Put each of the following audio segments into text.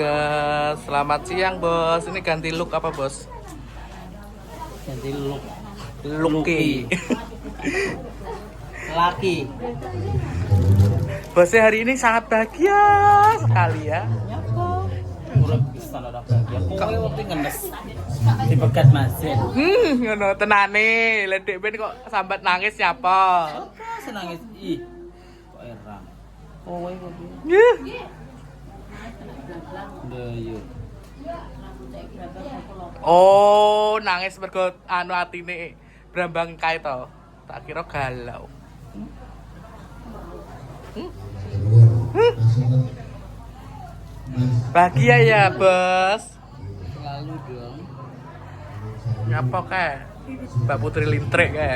Bagas. Selamat siang, Bos. Ini ganti look apa, Bos? Ganti look. Lucky. Laki. Bosnya hari ini sangat bahagia sekali ya. Urip bisa ora bahagia. Kowe waktu ngenes. Dipegat mesin. Ngono tenane. Lah Dek Ben kok sambat nangis nyapa? Senangis. Ih. Kok erang. Kowe kok. Yuh. Ndeyo. Oh, nangis mergo anu atine Brambang kae to. Tak kira galau. Bahagia ya, Bos. Selalu dong. Nyapa kae? Mbak Putri Lintrek kae.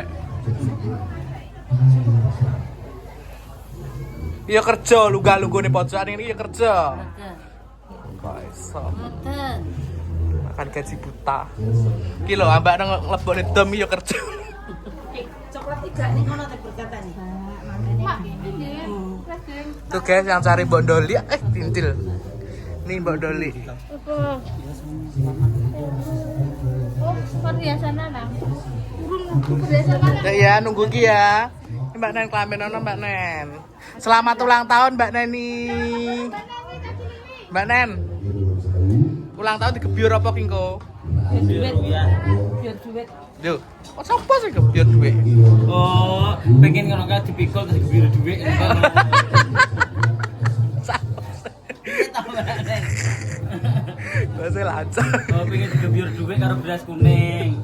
Iya kerja, luga-lugone pojokan ini ya kerja. Kok iso. Makan gaji buta. Ki lho ambak nang lebokne dom ya kerja. Coklat 3 nih ngono teh berkatane. Tuh guys yang cari Mbok Doli tintil. Nih Mbok Doli. Apa? Oh, perhiasan anak. Urun perhiasan anak. Ya nunggu ki ya. Ini Mbak Nen kelamin ono Mbak Nen. Selamat ulang tahun Mbak Neni. Mbak Nen. Ulang tahun digebyur apa ki engko? Biar duit. Lho, kok sapa sing gebyur dhuwit? Oh, pengen ngono kan dipikul terus biru dhuwit. Bahasa lancar. Oh, pengen digebyur dhuwit karo beras kuning.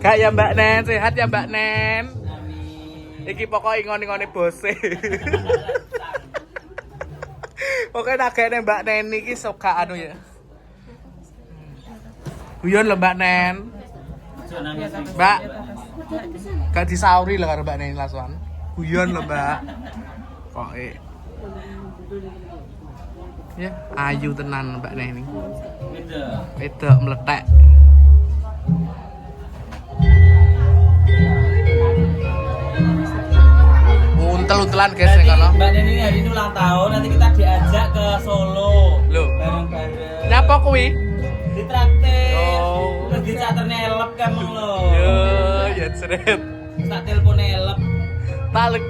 Kak ya Mbak Nen, sehat ya Mbak Nen. Amin. Iki pokoknya ingoni-ingoni bose. Pokoknya nagane Mbak Nen iki suka anu ya. Guyon lho Mbak Nen. Aja nangis. Mbak. Gak disauri lho karo Mbak Nen langsung. Guyon lho Mbak. Kok ya, ayu tenan Mbak Nen ini. Beda. Wedok meletek. Untel-untelan guys ning kono. Mbak Neni hari ini ulang tahun, nanti kita diajak ke Solo. Loh. Bareng-bareng. Nyapa kuwi? Ditraktir. Oh. Terus di charternya elep kamu lo. Yo, ya seret. Tak telepon elep.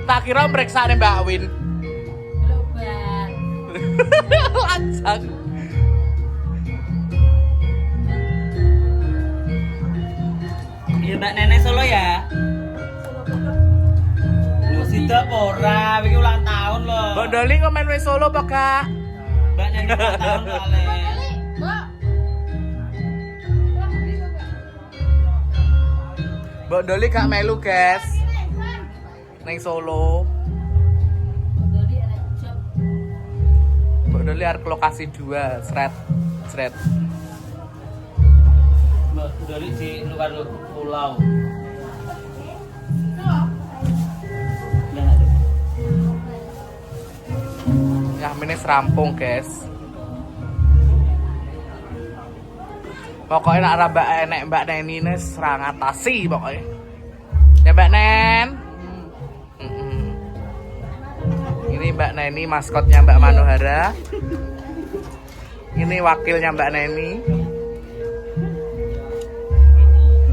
Tak kira meriksane Mbak Win. Loban. Lancang. Iya Mbak Nenek Solo ya. Lu sidak ora, iki ulang tahun loh. Mbak Doli kok main wis Solo apa Kak? Mbak Nenek ulang tahun kali. Mbak. Mbak Doli gak melu guys. Neng Solo. Dodi ada job. Mbak Doli arep lokasi 2, sret. Mbak dari di luar pulau. Ya ini serampung guys. Pokoknya nak rambak enek Mbak Neni ini serang atasi pokoknya. Ya Mbak Nen. Ini Mbak Neni maskotnya Mbak Manohara. Ini wakilnya Mbak Neni.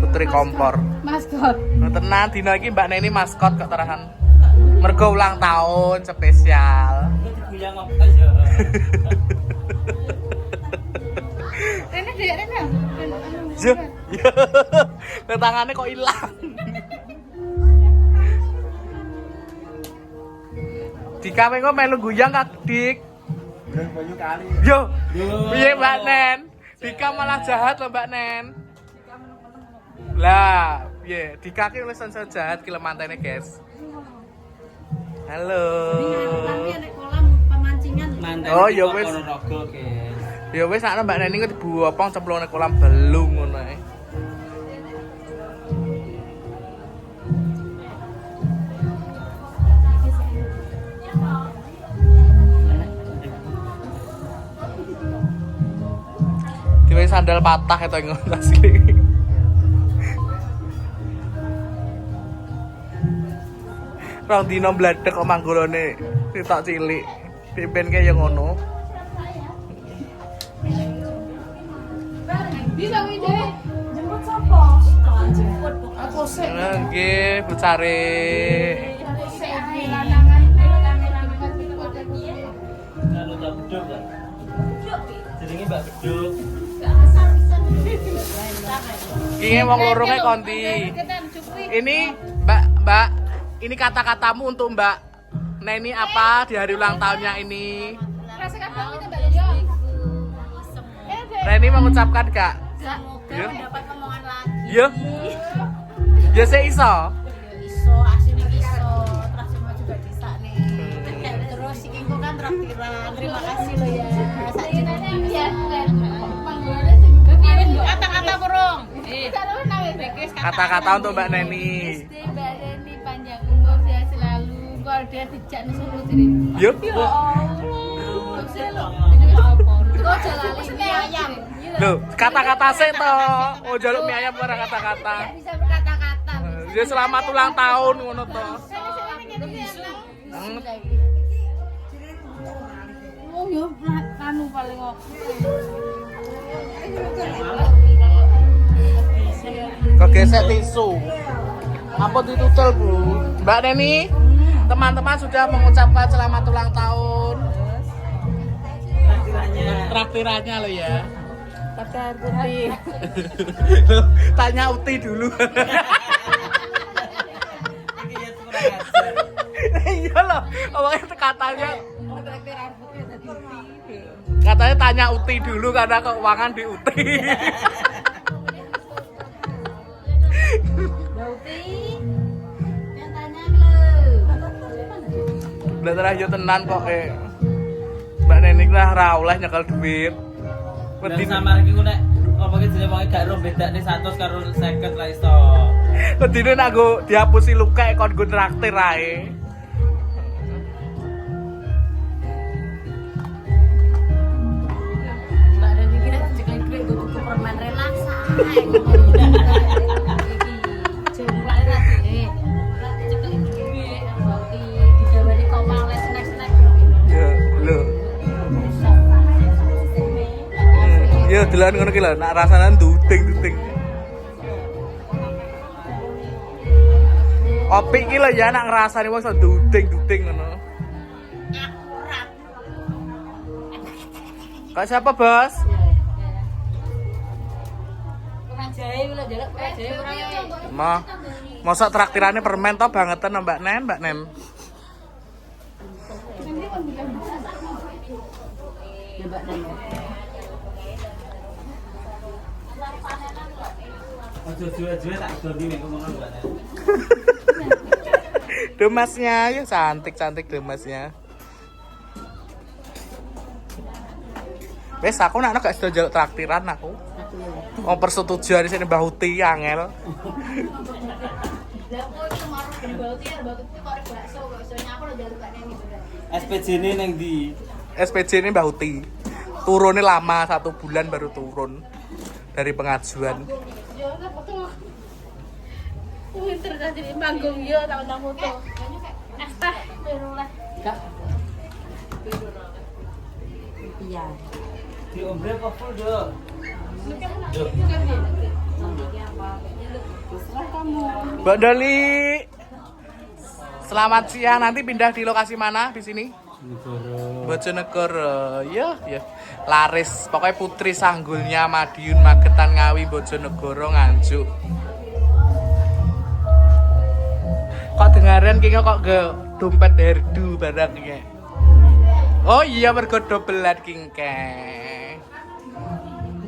Putri Kompor. Maskot. Tenan dino iki Mbak Neni maskot kok terahan. Mergo ulang tahun spesial. Yang apa aja. Rene dek Rene. Yo. Tangannya kok hilang. Dika kok melu guyang Kak Dik. Banyu kali. Yo. Piye Mbak Nen? Dika malah jahat loh Mbak Nen. Lah, piye? Dika ki wis jahat ki mantene, guys. Halo. Nanti ada kolam pemancingan. Mantan Oh, ya wis. Ponorogo, guys. Ya wis ana Mbak Neni kok dibuopong cemplungane kolam belum ngono ae. Diwe sandal patah itu ngono asli. Rong dino bladek kok manggolone sitok cilik. Pimpin kaya ngono. Nggih, Bu Cari. Kalau tak beduk kan? Jenenge Mbak Beduk. Iki wong lorone kondi. Ini Mbak, ini kata-katamu untuk Mbak Neni apa di hari ulang tahunnya ini? Neni mengucapkan Kak. Semoga mendapat omongan lagi. Ya. Ya saya iso. Iso, aslinya iso. Terus semua juga bisa nih. Terus si Kingko kan traktiran. Terima kasih lo ya. Kata-kata burung. Kata-kata untuk Mbak Neni. Mbak Neni panjang umur sehat selalu. Keluarga dijak nih solo jadi. Yuk. Kau jalan mie ayam. Loh, kata-kata sih toh. Oh, jaluk mie ayam ora kata-kata. Bisa berkata-kata. Ya selamat ulang tahun ngono toh. Oh yo anu paling kok. Kok gesek tisu. Apa ditutul, Bu? Mbak Neni, teman-teman sudah mengucapkan selamat ulang tahun. Traktirannya lo ya. Pakai air putih. Loh, tanya Uti dulu. Iya loh, awalnya katanya tanya Uti dulu karena keuangan di Uti. Uti, yang tanya lo. Udah terakhir tenan kok Mbak Neni lah ra oleh nyekel duit. Dan sama lagi ku nek apa ki jenenge wong gak ro bedane 100 karo 50 lah iso. Wedine nak go dihapusi luka kon go traktir ae. Mbak Dani kira ceklek duit gue tuku permen relaksa. Jemplak tadi. Ceklek duit berarti digawani komang les snack-snack. Ya, lho. Ya delan ngono ki lho, nak rasane duting-duting. Opi ki lho ya nak ngrasani wong iso duting-duting ngono. Kak siapa, Bos? Kurang jahe lho, jaluk kurang jahe kurang. Mosok traktirannya permen toh bangetan Mbak Nen, Mbak Nen. Ya Mbak Dani. Ojo juwe-juwe tak dondi nek ngono Mbak. Demasnya ya cantik-cantik demasnya. Wes aku nak gak sedo njaluk traktiran aku. Wong persetujuan di sini Mbah Uti angel. Lah kok itu marah di Bauti ya, Bauti itu korek bakso kok isonya aku lo jaluk Mbak Neni bener. SPJ-ne ning ndi? SPJ ini Mbah Uti. Turunnya lama 1 bulan baru turun dari pengajuan. Yo ora foto. Pinter dah jadi manggung yo tak foto. Asta, berulah. Enggak. Iya. Di ombre apa full do? Mbak Dali. Selamat siang, nanti pindah di lokasi mana di sini? Bojonegoro. Ya, ya. Laris, pokoknya putri sanggulnya Madiun Magetan Ngawi Bojonegoro Nganjuk. Kok dengaran kayaknya kok ge dompet herdu barangnya. Oh iya mergo dobelan kingke.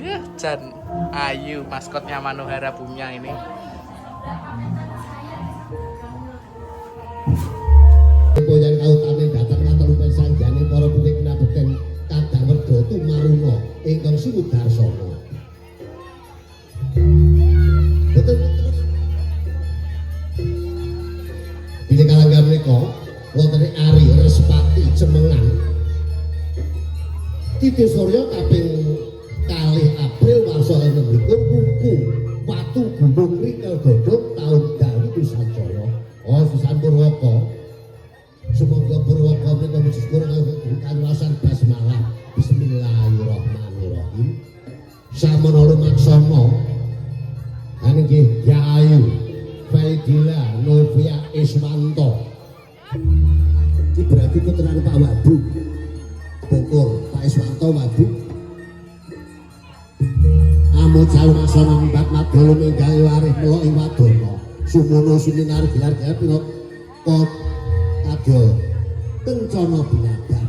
Ya, Jan Ayu maskotnya Manohara punya ini. Yang kau tame datang matur sanjane para putih kinabekten kadang werda tumaruna ingkang sumudarsana. Betul. Dene kalanggan menika wonten Ari Respati Cemengan. Titi Surya kaping 2 April warsa 6 buku Watu Gunung Rikel Godhog tahun Dawi Kusacaya. Oh Susan Purwaka. Semoga Purwaka menika wis kurang kanwasan basmalah. Bismillahirrahmanirrahim. Samono lumaksana. Nggih Ya Ayu Iswanto. Iki berarti putrane Pak Wabu. Bogor, Pak Iswanto Wabu. Amo jalur asana mbat madolo menggawe warih melok ing wadana. Sumono suminar gelar-gelar pira kok kadya kencana binabar.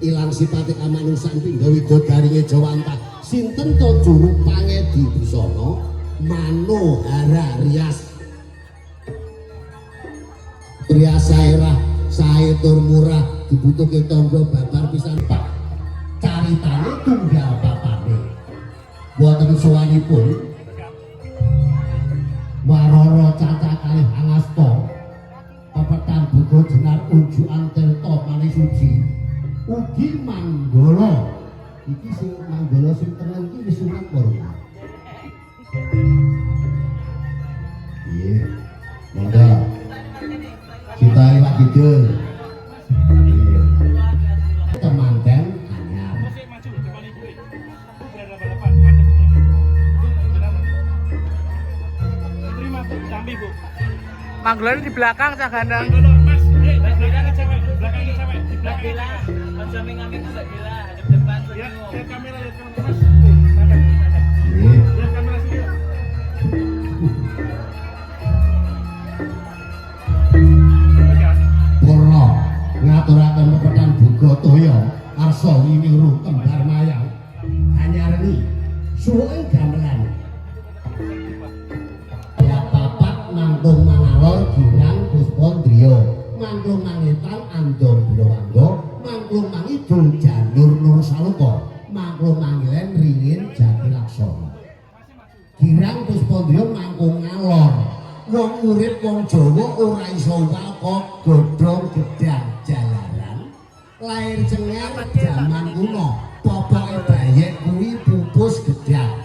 Ilang sipate kamanusan pindha widodari Jawantah. Sinten to juru pangedi busana Manohara Rias. Pria saerah sae tur murah dibutuhke tangga babar pisan Pak. Caritane tunggal papane. Wonten sowanipun Warara Caca kalih angasta pepetan buku jenar ujukan tirta manis suci ugi manggala. Iki sing manggala sing tenang iki wis sunat karo. Iya, monggo. Kita iwak kidul. Temanten anyar. Manggelan di belakang Cak Gandang. Mas, belakangnya cewek, belakangnya cewek, di belakang cewek. Mas Jami ngambil ke sebelah, ada depan. Lihat kamera, Mas. Lihat kamera sini. Purna ngaturaken pepetan buga toya arsa winiru kembar mayang anyarni suweke gamelan. Ya papat mangtung mangalor girang puspondriya mangklung mangetan andom bilawangga mangklung mangidul janur nur saloka mangklung mangilen ringin jati laksana. Girang puspondriya mangkung ngalor. Wong urip wong Jawa ora iso walka godhong gedang jalaran. Lair cengar jaman kuno, popoke bayek kuwi pupus gedang.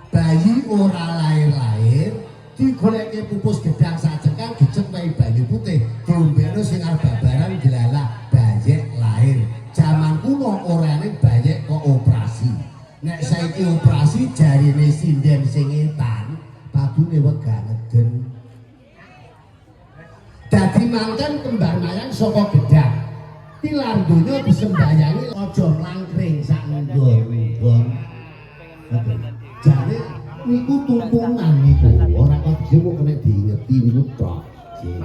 Bayi ora lair-lair, digoleke pupus gedang sajengkang dicep wae banyu putih, diombeno sing arep babaran dilalah bayek lair. Jaman kuno orane bayek kok operasi. Nek saiki operasi jarine sinden sing etan, padune wegah ngeden. Dadi manten kembar mayang saka gedang. Tilar donya disembayangi aja mlangkring sak nggon-nggon. Jane niku tumpungan niku, ora kok dhewe kok kena diingeti niku tok.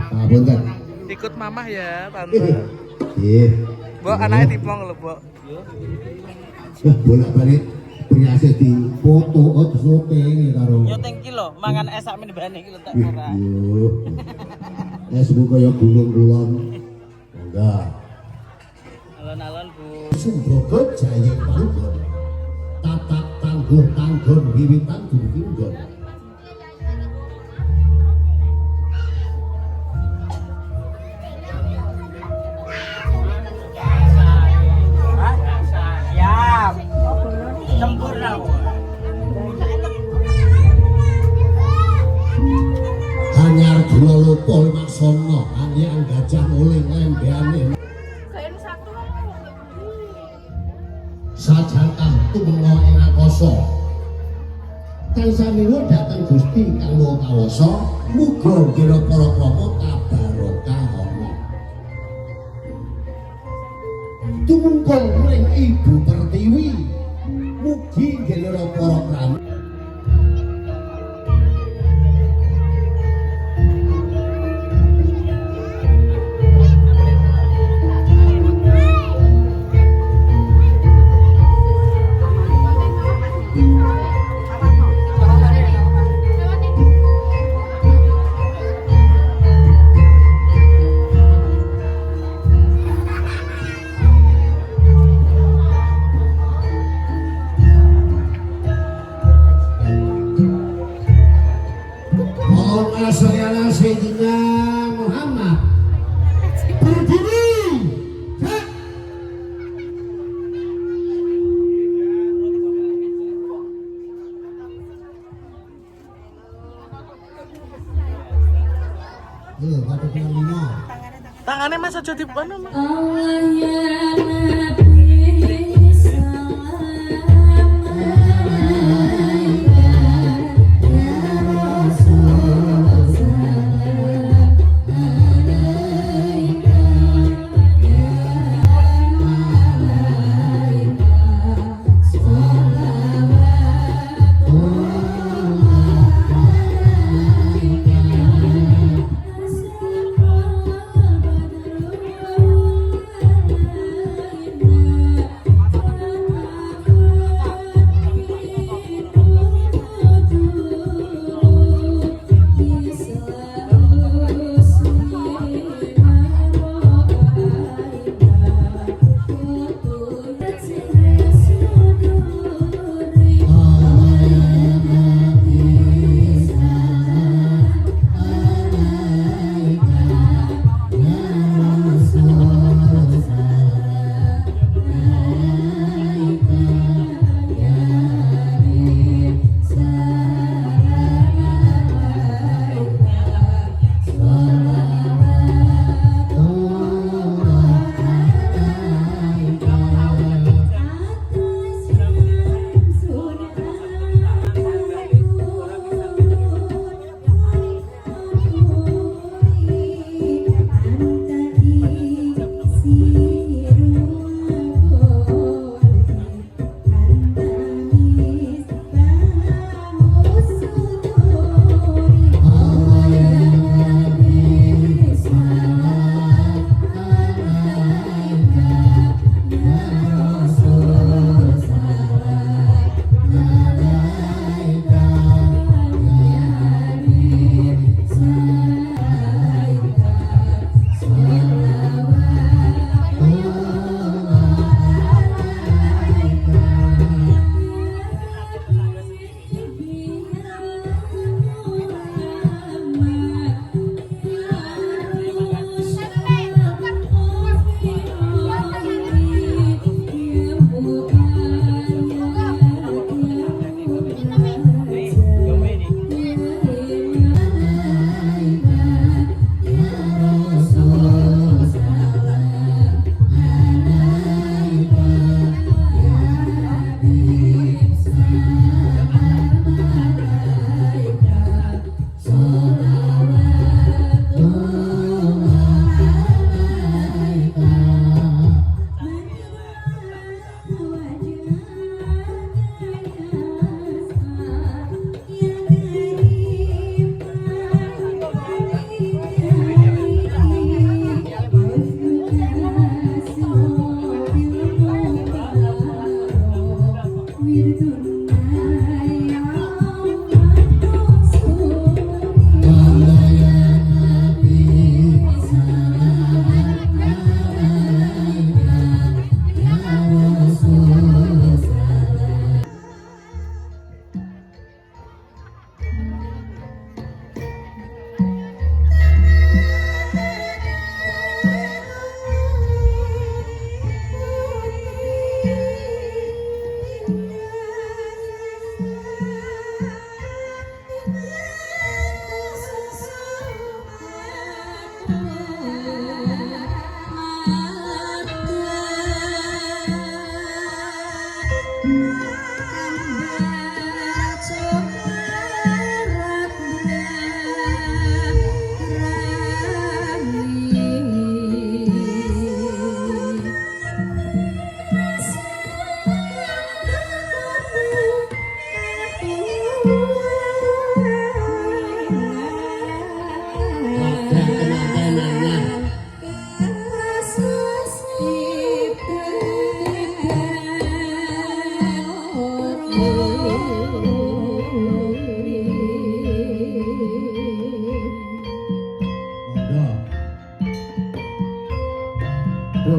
Papunten. Ikut mamah ya, Tante. Nggih. Mbok anake dipong lho, Mbok. Bolak-balik priase di foto syuting karo. Yo thank you lho, mangan es sak menibane iki lho tak ora. Yo. Es bu kaya gunung kulon. Enggak. Alon-alon Bu. Sumbogo jayeng panggon. Tatak tanggur wiwitan duminggon. Siap. Sempurna. Anyar gula lupa maksana anyang gajah uling lembeane. Sajangkah tumengga ing akasa. Tansah miwuh dhateng Gusti kang Maha Kawasa, muga ngira para krama kabarokah ana. Tumungkul mring Ibu Pertiwi, mugi ngira para krama Sayyidina Muhammad berdiri. Tangannya Mas aja dipanu, Mas. Allah ya Nabi salam alaika ya Rasul salam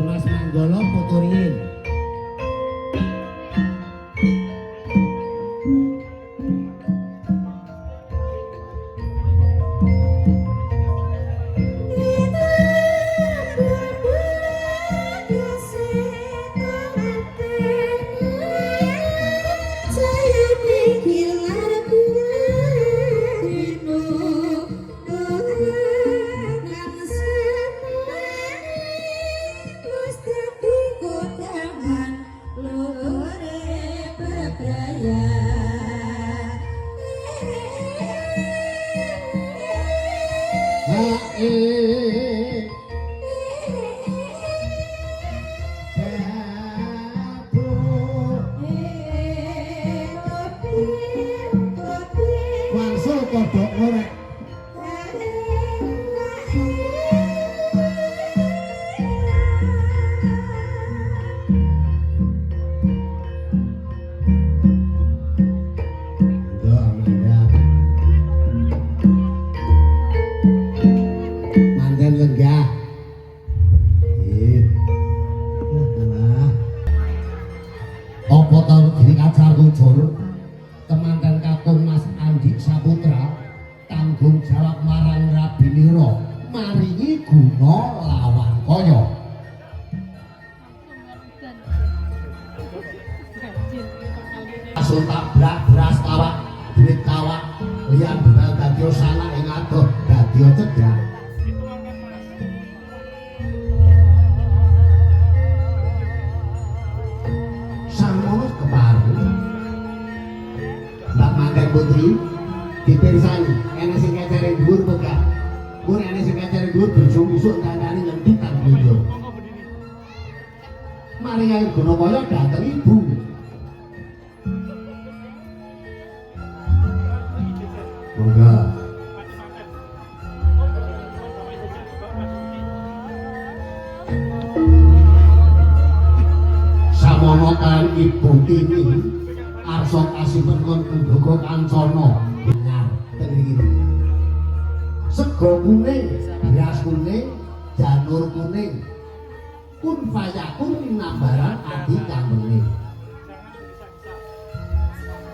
Mas Manggolo Puturin. Wangsul kodok ngorek. Mandan lenggah. Apa tau diri ajar kucur temanten kakung Mas Andi Saputra tanggung jawab marang Rabiniro maringi guna lawan kaya asul tabrak beras tawak duit tawak liyan begal dadya sanak ing adoh dadya cedhak samono kepareng Mbak Manten Putri dipirsani ene sing kecere dhuwur pegah mun ene sing kecere dhuwur bojo isuk kancane ngentit kan bojo mari ae guna kaya dateng ibu monggo samono kan ibu ini arsa kasipun kon Kumbaga Kancana dengar tenggiri sego kuning beras kuning janur kuning kun fayakun nambaran adi kamene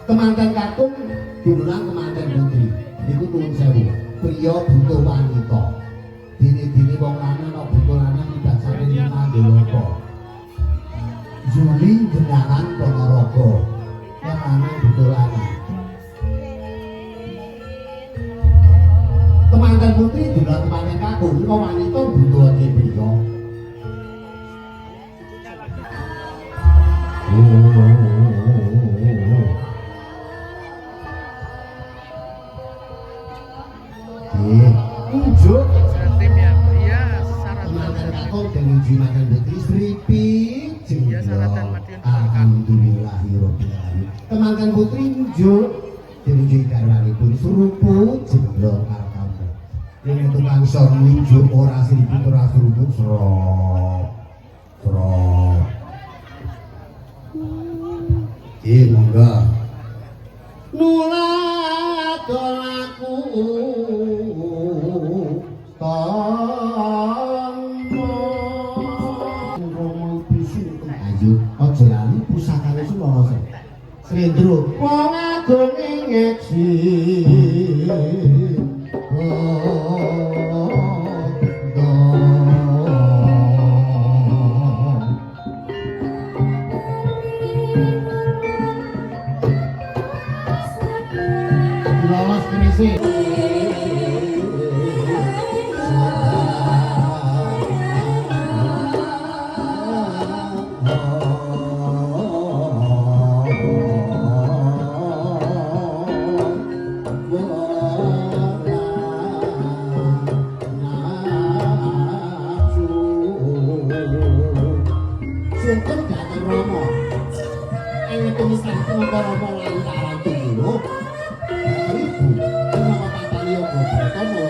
kemanten kakung diundang kemanten putri niku nuwun sewu priya butuh wanita dene-dene wong lanang kok butuh lanang tidak sampe mandolaka Juli jenengan Ponorogo lanang butuh lanang kemanten putri diundang kemanten kakung kok wanita butuh ati priya unjuk Tim ya, iya syarat temanten kakung dengan jimakan putri Sripi Iya, Saratan Madiun. alhamdulillahirobbil alamin temanten putri unjuk dengan jikarwanipun surupu jemblong kamu ini tukang son unjuk ora Sripi ora surupu serop serop monggo. Nuladol aku ayo aja lali pusakane Suloso. Srendro wong agone ngeksi. Lolos kene sih. Syukur gak Romo. Tulis aku Romo lantaran dulu. Ibu, nama Pak Lio Boboto mau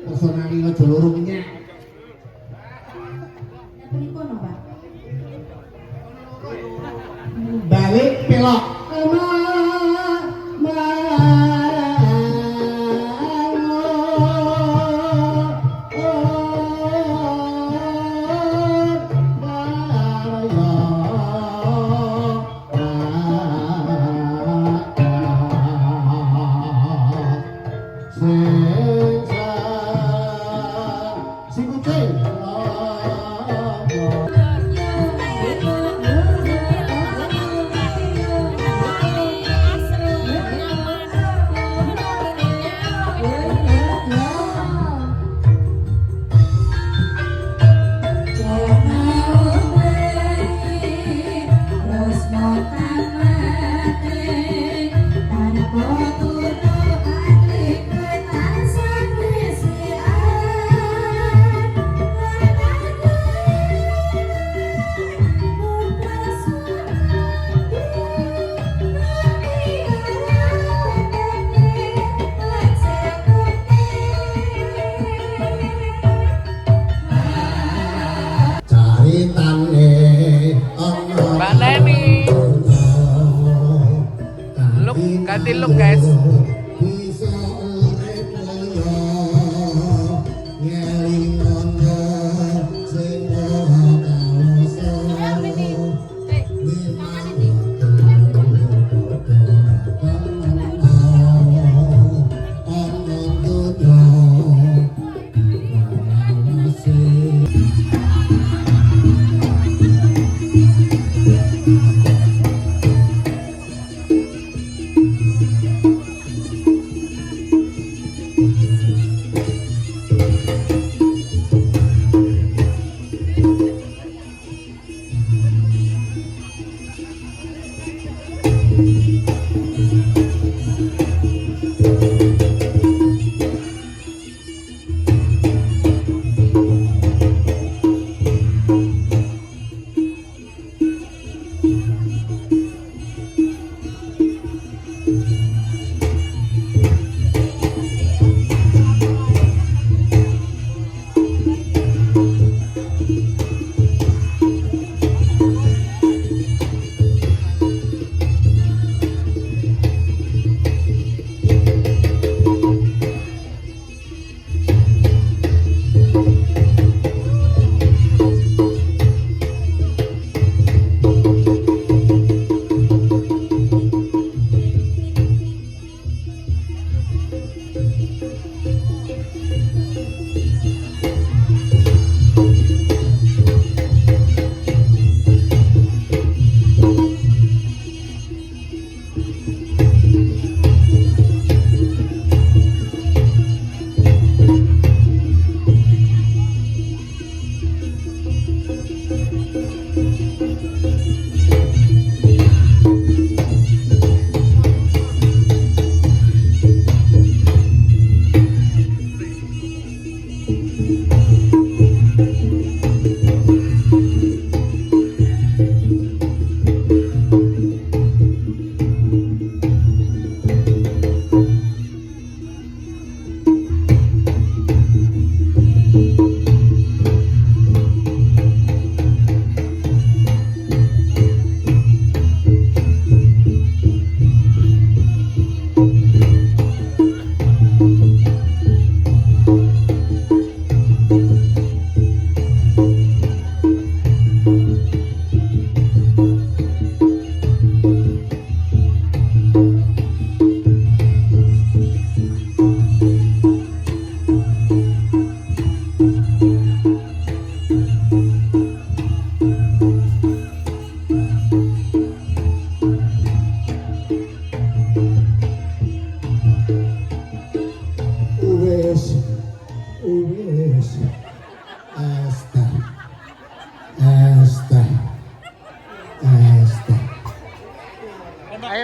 personalnya jolorongnya balik pelok Mbak Neni, ganti look guys.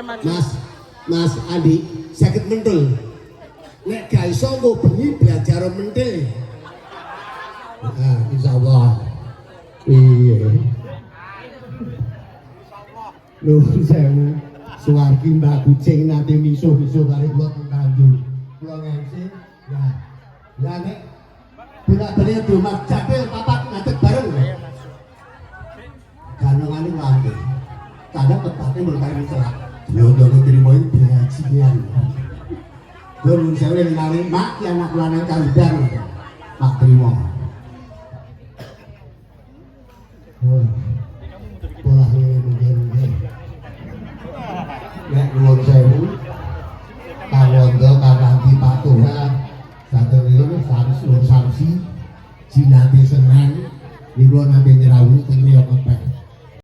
maju. Mas Andi, sakit mentul. Nek gak iso engko bengi belajar mentil. Nah, insyaallah. Iya. Nuwun sewu. Suwargi Mbak Kucing nanti misuh-misuh kali kula Tanjung. Kula ngensi. Ya. Ya nek bila-bila di rumah Japil papat ngadeg bareng. Ganongane ngangge. Kadang tempatnya berkali celak. Yo terimoin pengajian. Gue nun sewu ningali mak ki anak lanang kandang. Mak trimo. Pola ini mungkin. Nek nuwun sewu. Kawondo karanti patuha. Satu ini Samsi Jinati Senen. Niku nanti nyerawuni teng riyo kepek.